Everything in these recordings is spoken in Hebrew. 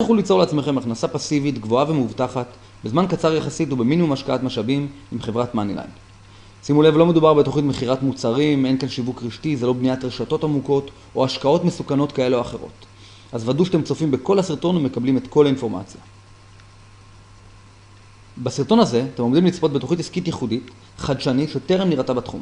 תוכלו ליצור לעצמכם הכנסה פסיבית גבוהה ומובטחת בזמן קצר יחסית ובמינימום השקעת משאבים עם חברת מאניליין. שימו לב, לא מדובר בתוכנית מחירת מוצרים, אין כאן שיווק רשתי, זה לא בניית רשתות עמוקות או השקעות מסוכנות כאלה או אחרות. אז ודאו שאתם צופים בכל הסרטון ומקבלים את כל האינפורמציה. בסרטון הזה אתם עומדים לצפות בתוכנית עסקית ייחודית, חדשנית, שטרם נראתה בתחום.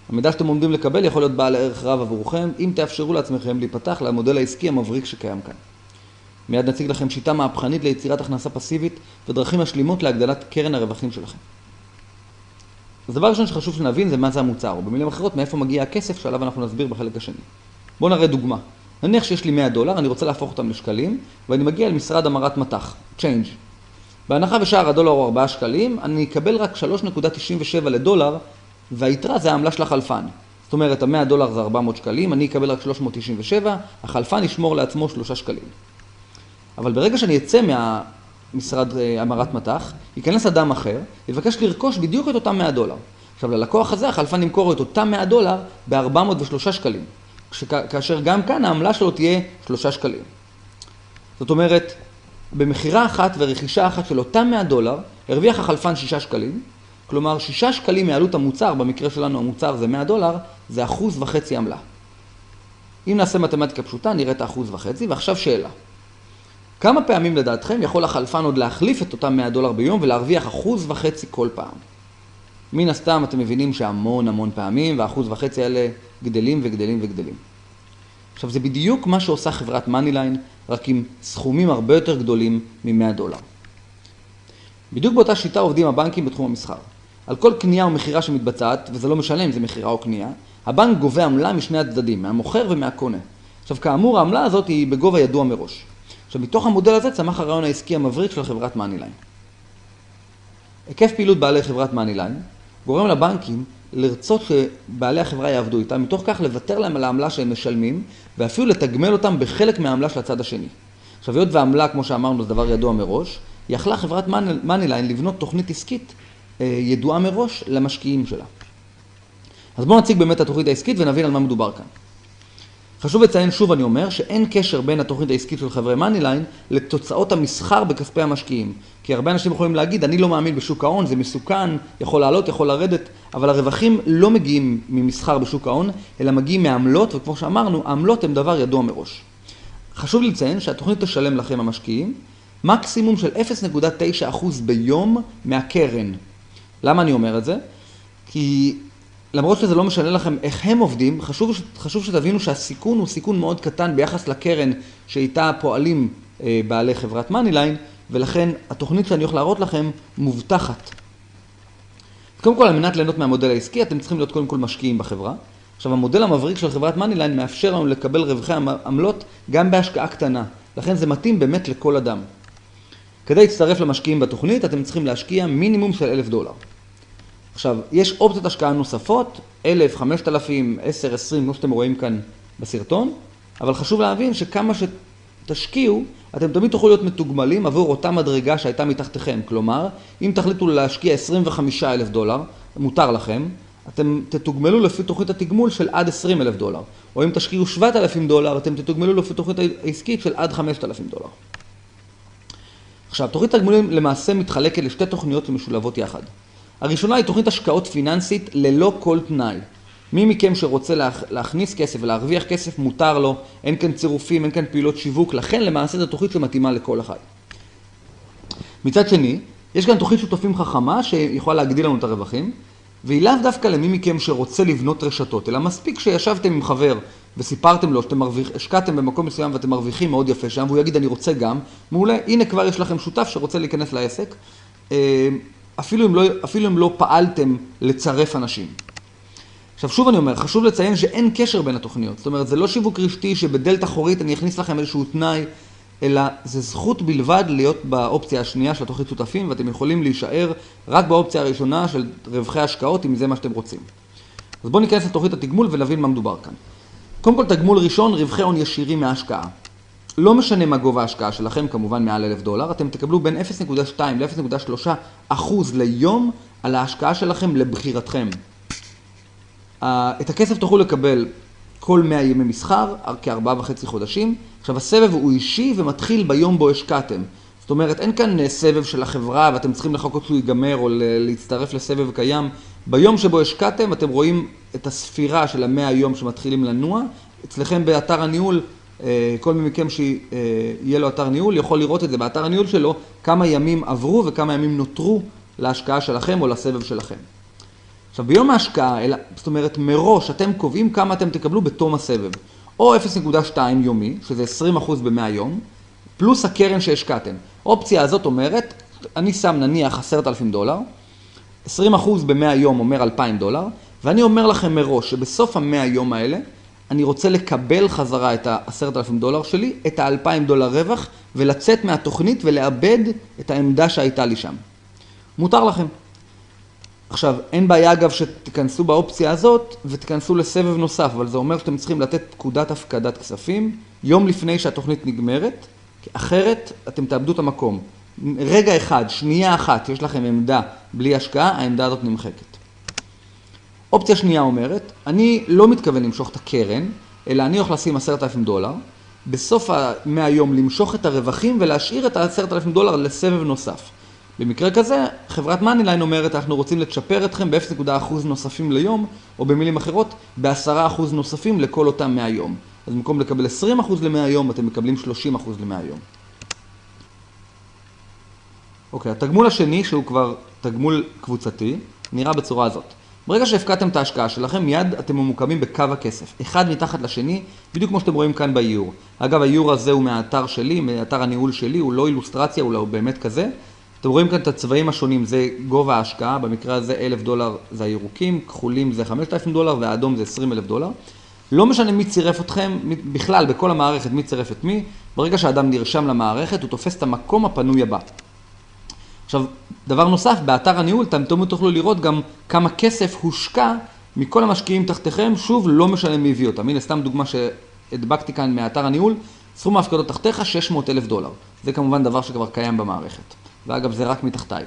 המידע שאתם עומדים לקבל יכול להיות בעל ערך רב עבורכם, אם תאפשרו לעצמכם להיפתח למודל העסקי המבריק שקיים כאן. מיד נציג לכם שיטה מהפכנית ליצירת הכנסה פסיבית ודרכים משלימות להגדלת קרן הרווחים שלכם. אז דבר ראשון שחשוב שנבין זה מה זה המוצר, או במילים אחרות מאיפה מגיע הכסף שעליו אנחנו נסביר בחלק השני. בואו נראה דוגמה. נניח שיש לי $100, אני רוצה להפוך אותם לשקלים, ואני מגיע למשרד המרת מטח, change. בהנחה ושער הדולר הוא 4 שקלים, אני אקבל רק 3.97 לדולר, והיתרה זה העמלה של החלפן. זאת אומרת, $100 זה 400 שקלים, אני אקבל רק 397, החלפן ישמור לעצמו 3 שקלים. אבל ברגע שאני אצא מהמשרד המרת מטח, ייכנס אדם אחר, יבקש לרכוש בדיוק את אותם $100. עכשיו, ללקוח הזה החלפן ימכור את אותם $100 ב-403 שקלים, כאשר גם כאן העמלה שלו תהיה 3 שקלים. זאת אומרת, במחירה אחת ורכישה אחת של אותם $100, הרוויח החלפן 6 שקלים, כלומר 6 שקלים מעלות המוצר, במקרה שלנו המוצר זה $100, זה 1.5% עמלה. אם נעשה מתמטיקה פשוטה, נראה את 1.5%, ועכשיו שאלה. כמה פעמים לדעתכם יכול החלפן עוד להחליף את אותם $100 ביום ולהרוויח 1.5% כל פעם? מן הסתם אתם מבינים שהמון פעמים, וה1.5% האלה גדלים וגדלים וגדלים. עכשיו זה בדיוק מה שעושה חברת מאניליין, רק עם סכומים הרבה יותר גדולים מ$100. בדיוק באותה שיטה עובדים הבנקים בתחום המסחר. על כל קנייה או מחירה שמתבצעת, וזה לא משנה אם זה מחירה או קנייה, הבנק גובה עמלה משני הצדדים, מהמוכר ומהקונה. עכשיו כאמור העמלה הזאת היא בגובה ידוע מראש. עכשיו מתוך המודל הזה צמח הרעיון העסקי המבריק של חברת מאניליין. היקף פעילות בעלי חברת מאניליין גורם לבנקים לרצות שבעלי החברה יעבדו איתם, מתוך כך לוותר להם על העמלה שהם משלמים, ואפילו לתגמל אותם בחלק מהעמלה של הצד השני. עכשיו היות והעמלה, כמו שאמרנו, זה דבר ידוע מראש, יכלה חברת מאניליין לבנות תוכנית עסקית ידועה מראש למשקיעים שלה. אז בואו נציג באמת את התוכנית העסקית ונבין על מה מדובר כאן. חשוב לציין שוב, אני אומר, שאין קשר בין התוכנית העסקית של חברי מאניליין לתוצאות המסחר בכספי המשקיעים. כי הרבה אנשים יכולים להגיד, אני לא מאמין בשוק ההון, זה מסוכן, יכול לעלות, יכול לרדת, אבל הרווחים לא מגיעים ממסחר בשוק ההון, אלא מגיעים מעמלות, וכמו שאמרנו, העמלות הן דבר ידוע מראש. חשוב לציין שהתוכנית תשלם לכם המשקיעים, מקסימום של 0.9% ביום מהקרן. למה אני אומר את זה? כי למרות שזה לא משנה לכם איך הם עובדים, חשוב שתבינו שהסיכון הוא סיכון מאוד קטן ביחס לקרן שאיתה פועלים בעלי חברת מאניליין, ולכן התוכנית שאני הולך להראות לכם מובטחת. קודם כל, על מנת ליהנות מהמודל העסקי, אתם צריכים להיות קודם כל משקיעים בחברה. עכשיו, המודל המבריק של חברת מאניליין מאפשר לנו לקבל רווחי עמלות גם בהשקעה קטנה. לכן זה מתאים באמת לכל אדם. כדי להצטרף למשקיעים בתוכנית, אתם צריכים להשקיע מינימום של $1,000. עכשיו, יש אופציות השקעה נוספות, 1,000, 5,000, 10, 20, כמו שאתם רואים כאן בסרטון, אבל חשוב להבין שכמה שתשקיעו, אתם תמיד תוכלו להיות מתוגמלים עבור אותה מדרגה שהייתה מתחתכם. כלומר, אם תחליטו להשקיע $25,000, מותר לכם, אתם תתוגמלו לפי תוכנית התגמול של עד $20,000. או אם תשקיעו $7,000, אתם תתוגמלו לפי תוכנית העסקית של עד $5,000. עכשיו, תוכנית התגמולים למעשה מתחלקת לשתי תוכניות שמשולבות יחד. הראשונה היא תוכנית השקעות פיננסית ללא כל תנאי. מי מכם שרוצה להכניס כסף ולהרוויח כסף מותר לו, אין כאן צירופים, אין כאן פעילות שיווק, לכן למעשה זו תוכנית שמתאימה לכל אחד. מצד שני, יש כאן תוכנית שותפים חכמה שיכולה להגדיל לנו את הרווחים, והיא לאו דווקא למי מכם שרוצה לבנות רשתות, אלא מספיק שישבתם עם חבר וסיפרתם לו שאתם השקעתם במקום מסוים ואתם מרוויחים מאוד יפה שם, והוא יגיד אני רוצה גם, מעולה, הנה כבר יש לכם שותף שרוצה להיכנס לעסק, אפילו אם לא פעלתם לצרף אנשים. עכשיו שוב אני אומר, חשוב לציין שאין קשר בין התוכניות. זאת אומרת, זה לא שיווק רשתי שבדלת אחורית אני אכניס לכם איזשהו תנאי, אלא זה זכות בלבד להיות באופציה השנייה של התוכנית שותפים, ואתם יכולים להישאר רק באופציה הראשונה של רווחי השקעות, אם זה מה שאתם רוצים. אז בואו ניכנס לתוכנית התגמול ונבין מה מדובר כאן. קודם כל, תגמול ראשון, רווחי הון ישירים מההשקעה. לא משנה מה גובה ההשקעה שלכם, כמובן מעל $1,000, אתם תקבלו בין 0.2 ל-0.3% ליום על ההשקעה שלכם לבחירתכם. את הכסף תוכלו לקבל כל 100 ימי מסחר, כ4.5 חודשים. עכשיו הסבב הוא אישי ומתחיל ביום בו השקעתם. זאת אומרת, אין כאן סבב של החברה ואתם צריכים לחכות שהוא ייגמר או להצטרף לסבב קיים. ביום שבו השקעתם אתם רואים את הספירה של 100 יום שמתחילים לנוע. אצלכם באתר הניהול, כל מי מכם שיהיה לו אתר ניהול יכול לראות את זה באתר הניהול שלו, כמה ימים עברו וכמה ימים נותרו להשקעה שלכם או לסבב שלכם. עכשיו ביום ההשקעה, זאת אומרת מראש אתם קובעים כמה אתם תקבלו בתום הסבב. או 0.2 יומי, שזה 20% ב-100 יום, פלוס הקרן שהשקעתם. האופציה הזאת אומרת, אני שם נניח $10,000, 20% ב-100 יום אומר $2,000, ואני אומר לכם מראש שבסוף ה-100 יום האלה, אני רוצה לקבל חזרה את $10,000 שלי, את $2,000 רווח, ולצאת מהתוכנית ולאבד את העמדה שהייתה לי שם. מותר לכם. עכשיו, אין בעיה אגב שתיכנסו באופציה הזאת ותיכנסו לסבב נוסף, אבל זה אומר שאתם צריכים לתת פקודת הפקדת כספים יום לפני שהתוכנית נגמרת, כי אחרת אתם תאבדו את המקום. רגע אחד, שנייה אחת, יש לכם עמדה בלי השקעה, העמדה הזאת נמחקת. אופציה שנייה אומרת, אני לא מתכוון למשוך את הקרן, אלא אני הולך לשים $10,000, בסוף ה-100 יום למשוך את הרווחים ולהשאיר את $10,000 לסבב נוסף. במקרה כזה, חברת MoneyLion אומרת, אנחנו רוצים לצ'פר אתכם ב-0.1% נוספים ליום, או במילים אחרות, ב10% נוספים לכל אותם 100 יום. אז במקום לקבל 20% ל-100 יום, אתם מקבלים 30% ל-100 יום. אוקיי, התגמול השני, שהוא כבר תגמול קבוצתי, נראה בצורה הזאת. ברגע שהפקעתם את ההשקעה שלכם, מיד אתם ממוקמים בקו הכסף. אחד מתחת לשני, בדיוק כמו שאתם רואים כאן באיור. אגב, האיור הזה הוא מהאתר שלי, מאתר הניהול שלי, הוא לא אילוסטרציה, הוא באמת כזה. אתם רואים כאן את הצבעים השונים, זה גובה ההשקעה, במקרה הזה $1,000 זה הירוקים, כחולים זה $5,000 והאדום זה $20,000. לא משנה מי צירף אתכם, בכלל בכל המערכת מי צירף את מי, ברגע שהאדם נרשם למערכת הוא תופס את המקום הפנוי הבא. עכשיו, דבר נוסף, באתר הניהול אתם תוכלו לראות גם כמה כסף הושקע מכל המשקיעים תחתיכם, שוב לא משנה מי הביא אותם. הנה סתם דוגמה שהדבקתי כאן מאתר הניהול, סכום ההפקדות תחתיך $600,000. זה כמובן דבר שכבר קיים במערכת. ואגב, זה רק מתחתיי.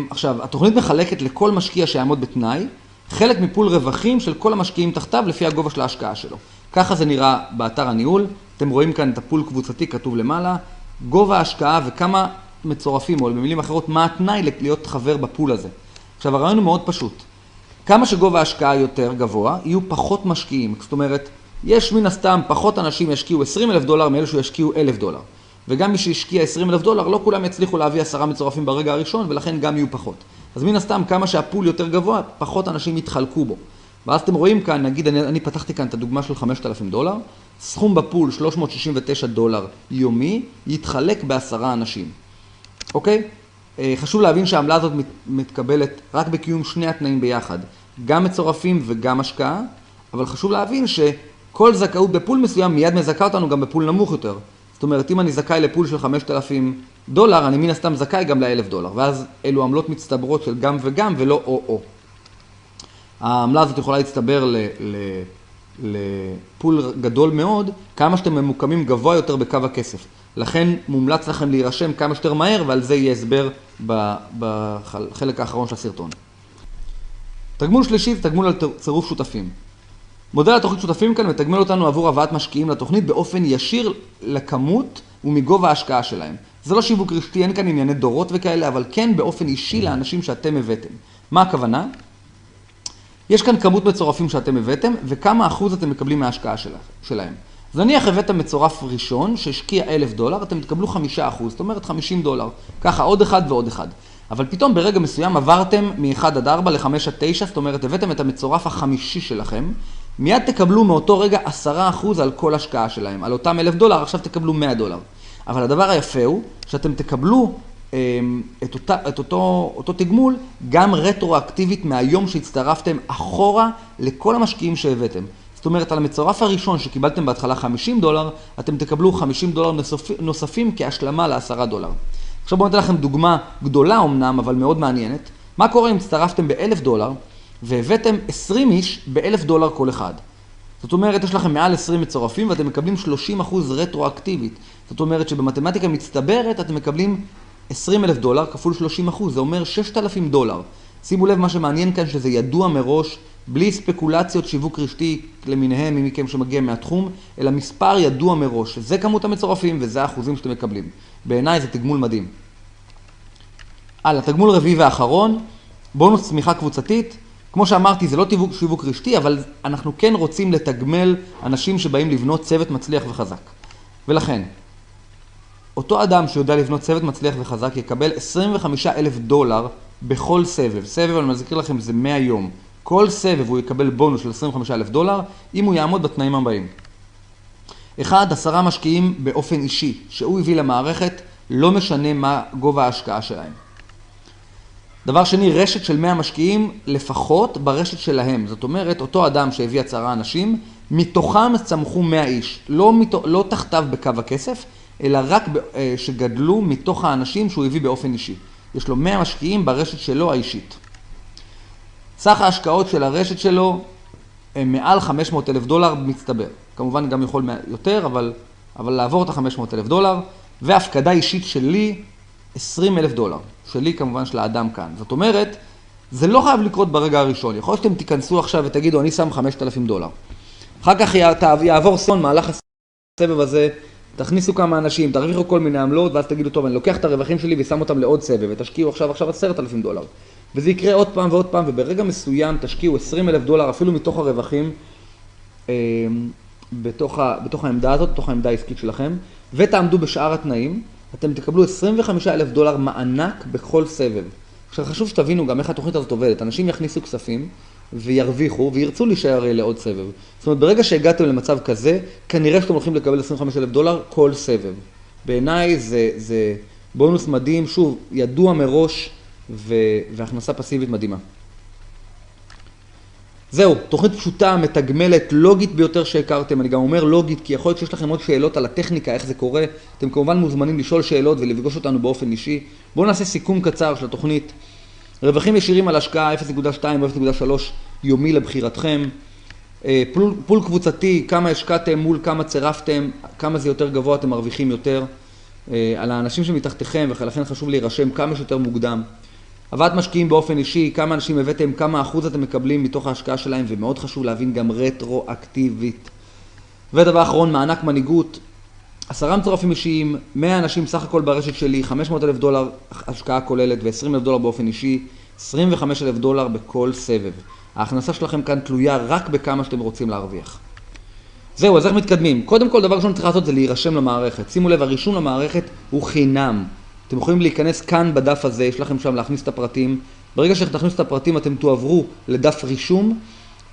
עכשיו, התוכנית מחלקת לכל משקיע שיעמוד בתנאי, חלק מפול רווחים של כל המשקיעים תחתיו לפי הגובה של ההשקעה שלו. ככה זה נראה באתר הניהול. אתם רואים כאן את הפול קבוצתי כתוב למעלה, גובה ההשקעה וכמה מצורפים, או במילים אחרות, מה התנאי להיות חבר בפול הזה. עכשיו, הרעיון הוא מאוד פשוט. כמה שגובה ההשקעה יותר גבוה, יהיו פחות משקיעים. זאת אומרת, יש מן הסתם פחות אנשים ישקיעו $20,000 מאלו שישקיעו $1,000. וגם מי שהשקיע $20,000, לא כולם יצליחו להביא 10 מצורפים ברגע הראשון, ולכן גם יהיו פחות. אז מן הסתם, כמה שהפול יותר גבוה, פחות אנשים יתחלקו בו. ואז אתם רואים כאן, נגיד, אני פתחתי כאן את הדוגמה של $5,000, סכום בפול $369 יומי, יתחלק ב10 אנשים. אוקיי? חשוב להבין שהעמלה הזאת מתקבלת רק בקיום שני התנאים ביחד, גם מצורפים וגם השקעה, אבל חשוב להבין שכל זכאות בפול מסוים מיד מזכה אותנו גם בפול נמוך יותר. זאת אומרת, אם אני זכאי לפול של $5,000, אני מן הסתם זכאי גם $1,000, ואז אלו עמלות מצטברות של גם וגם ולא או-או. העמלה הזאת יכולה להצטבר לפול גדול מאוד, כמה שאתם ממוקמים גבוה יותר בקו הכסף. לכן מומלץ לכם להירשם כמה שיותר מהר, ועל זה יהיה הסבר בחלק האחרון של הסרטון. תגמול שלישי זה תגמול על צירוף שותפים. מודל התוכנית שותפים כאן מתגמל אותנו עבור הבאת משקיעים לתוכנית באופן ישיר לכמות ומגובה ההשקעה שלהם. זה לא שיווק רשתי, אין כאן ענייני דורות וכאלה, אבל כן באופן אישי לאנשים שאתם הבאתם. מה הכוונה? יש כאן כמות מצורפים שאתם הבאתם, וכמה אחוז אתם מקבלים מההשקעה שלהם. אז נניח הבאתם מצורף ראשון שהשקיע $1,000, אתם תקבלו 5%, זאת אומרת $50. ככה עוד אחד ועוד אחד. אבל פתאום ברגע מסוים עברתם מ-1 עד 4 ל-5 עד 9, זאת אומרת הבאתם את המצורף החמישי שלכם, מיד תקבלו מאותו רגע 10% על כל השקעה שלהם. על אותם $1,000 עכשיו תקבלו $100. אבל הדבר היפה הוא שאתם תקבלו את אותו תגמול גם רטרואקטיבית מהיום שהצטרפתם אחורה לכל המשקיעים שהבאתם. זאת אומרת, על המצורף הראשון שקיבלתם בהתחלה $50, אתם תקבלו $50 נוספים כהשלמה ל$10. עכשיו בואו ניתן לכם דוגמה גדולה אמנם, אבל מאוד מעניינת. מה קורה אם הצטרפתם $1,000 והבאתם 20 איש $1,000 כל אחד? זאת אומרת, יש לכם מעל 20 מצורפים ואתם מקבלים 30% רטרואקטיבית. זאת אומרת שבמתמטיקה מצטברת אתם מקבלים $20,000 כפול 30%, זה אומר $6,000. שימו לב מה שמעניין כאן שזה ידוע מראש, בלי ספקולציות שיווק רשתי למיניהם, מי מכם שמגיע מהתחום, אלא מספר ידוע מראש. זה כמות המצורפים וזה האחוזים שאתם מקבלים. בעיניי זה תגמול מדהים. התגמול רביעי ואחרון, בונוס צמיחה קבוצתית. כמו שאמרתי, זה לא שיווק רשתי, אבל אנחנו כן רוצים לתגמל אנשים שבאים לבנות צוות מצליח וחזק. ולכן, אותו אדם שיודע לבנות צוות מצליח וחזק יקבל $25,000 בכל סבב. סבב, אני מזכיר לכם, זה 100 יום. כל סבב הוא יקבל בונוס של $25,000 אם הוא יעמוד בתנאים הבאים. 1, 10 משקיעים באופן אישי, שהוא הביא למערכת, לא משנה מה גובה ההשקעה שלהם. דבר שני, רשת של 100 משקיעים לפחות ברשת שלהם. זאת אומרת, אותו אדם שהביא 10 אנשים, מתוכם צמחו 100 איש. לא תחתיו בקו הכסף, אלא רק שגדלו מתוך האנשים שהוא הביא באופן אישי. יש לו 100 משקיעים ברשת שלו האישית. סך ההשקעות של הרשת שלו הם מעל $500,000 מצטבר. כמובן גם יכול יותר, אבל לעבור את $500,000. והפקדה אישית שלי, $20,000. שלי כמובן של האדם כאן. זאת אומרת, זה לא חייב לקרות ברגע הראשון. יכול שאתם תיכנסו עכשיו ותגידו, אני שם $5,000. אחר כך יעבור סון מהלך הסבב הזה, תכניסו כמה אנשים, תרוויחו כל מיני עמלות, ואז תגידו, טוב, אני לוקח את הרווחים שלי ושם אותם לעוד סבב, ותשקיעו עכשיו $10,000. וזה יקרה עוד פעם ועוד פעם, וברגע מסוים תשקיעו $20,000 אפילו מתוך הרווחים, בתוך העמדה הזאת, בתוך העמדה העסקית שלכם, ותעמדו בשאר התנאים, אתם תקבלו $25,000 מענק בכל סבב. עכשיו חשוב שתבינו גם איך התוכנית הזאת עובדת. אנשים יכניסו כספים וירוויחו וירצו להישאר לעוד סבב. זאת אומרת, ברגע שהגעתם למצב כזה, כנראה שאתם הולכים לקבל $25,000 כל סבב. בעיניי זה בונוס מדהים, שוב, ידוע מראש והכנסה פסיבית מדהימה. זהו, תוכנית פשוטה, מתגמלת, לוגית ביותר שהכרתם. אני גם אומר לוגית, כי יכול להיות שיש לכם עוד שאלות על הטכניקה, איך זה קורה. אתם כמובן מוזמנים לשאול שאלות ולפגוש אותנו באופן אישי. בואו נעשה סיכום קצר של התוכנית. רווחים ישירים על השקעה 0.2 או 0.3 יומי לבחירתכם. פול קבוצתי, כמה השקעתם מול כמה צירפתם, כמה זה יותר גבוה, אתם מרוויחים יותר. על האנשים שמתחתיכם, ולכן חשוב להירשם כמה שיותר מוקדם. הבאת משקיעים באופן אישי, כמה אנשים הבאתם, כמה אחוז אתם מקבלים מתוך ההשקעה שלהם, ומאוד חשוב להבין גם רטרואקטיבית. ודבר אחרון, מענק מנהיגות, 10 מצורפים אישיים, 100 אנשים סך הכל ברשת שלי, $500,000 השקעה כוללת ו$20,000 באופן אישי, $25,000 בכל סבב. ההכנסה שלכם כאן תלויה רק בכמה שאתם רוצים להרוויח. זהו, אז איך מתקדמים? קודם כל, דבר ראשון צריך לעשות זה להירשם למערכת. שימו לב, הרישום למערכת הוא חינם. אתם יכולים להיכנס כאן בדף הזה, יש לכם שם להכניס את הפרטים. ברגע שתכניסו את הפרטים אתם תועברו לדף רישום,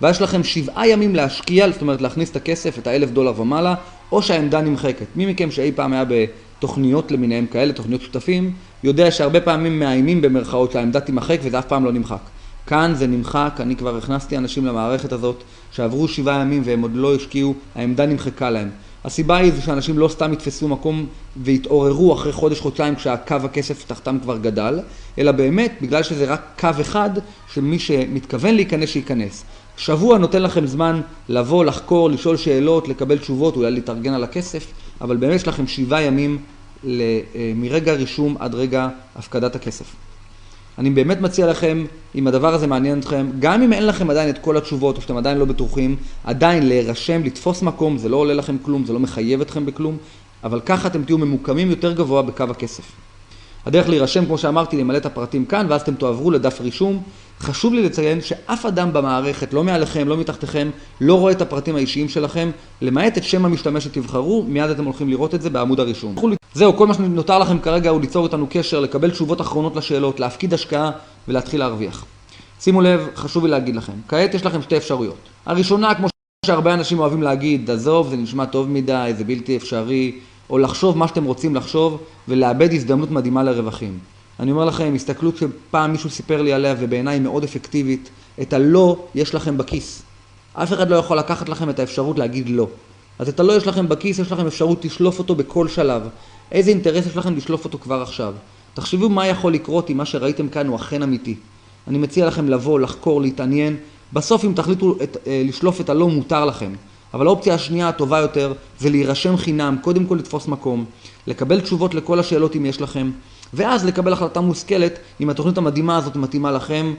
ויש לכם 7 ימים להשקיע, זאת אומרת להכניס את הכסף, את $1,000 ומעלה, או שהעמדה נמחקת. מי מכם שאי פעם היה בתוכניות למיניהם כאלה, תוכניות שותפים, יודע שהרבה פעמים מאיימים במרכאות שהעמדה תימחק וזה אף פעם לא נמחק. כאן זה נמחק, אני כבר הכנסתי אנשים למערכת הזאת שעברו 7 ימים והם עוד לא השקיעו, העמדה נמחקה להם. הסיבה היא זה שאנשים לא סתם יתפסו מקום והתעוררו אחרי חודש-חודשיים כשהקו הכסף תחתם כבר גדל, אלא באמת בגלל שזה רק קו אחד שמי שמתכוון להיכנס שייכנס. שבוע נותן לכם זמן לבוא, לחקור, לשאול שאלות, לקבל תשובות, אולי להתארגן על הכסף, אבל באמת יש לכם 7 ימים מרגע רישום עד רגע הפקדת הכסף. אני באמת מציע לכם, אם הדבר הזה מעניין אתכם, גם אם אין לכם עדיין את כל התשובות, או שאתם עדיין לא בטוחים, עדיין להירשם, לתפוס מקום, זה לא עולה לכם כלום, זה לא מחייב אתכם בכלום, אבל ככה אתם תהיו ממוקמים יותר גבוה בקו הכסף. הדרך להירשם, כמו שאמרתי, למלא את הפרטים כאן, ואז אתם תועברו לדף רישום. חשוב לי לציין שאף אדם במערכת, לא מעליכם, לא מתחתיכם, לא רואה את הפרטים האישיים שלכם, למעט את שם המשתמש שתבחרו, מיד אתם הולכים לראות את זה בעמוד הרישום. זהו, כל מה שנותר לכם כרגע הוא ליצור איתנו קשר, לקבל תשובות אחרונות לשאלות, להפקיד השקעה ולהתחיל להרוויח. שימו לב, חשוב לי להגיד לכם, כעת יש לכם 2 אפשרויות. הראשונה, כמו שהרבה אנשים אוהבים להגיד, עזוב, זה נשמע טוב מדי, זה בלתי אפשרי, או לחשוב מה שאתם רוצים לחשוב ולאבד הזדמנות מדהימה לרווחים. אני אומר לכם, הסתכלות שפעם מישהו סיפר לי עליה ובעיניי מאוד אפקטיבית, את הלא יש לכם בכיס. אף אחד לא יכול לקחת לכם את האפשרות להגיד לא. אז את הלא יש לכם בכיס, יש לכם אפשרות לשלוף אותו בכל שלב. איזה אינטרס יש לכם לשלוף אותו כבר עכשיו? תחשבו מה יכול לקרות אם מה שראיתם כאן הוא אכן אמיתי. אני מציע לכם לבוא, לחקור, להתעניין. בסוף אם תחליטו לשלוף את הלא מותר לכם. אבל האופציה השנייה הטובה יותר זה להירשם חינם, קודם כל לתפוס מקום, לקבל תשובות לכל השאלות אם יש לכם, ואז לקבל החלטה מושכלת אם התוכנית המדהימה הזאת מתאימה לכם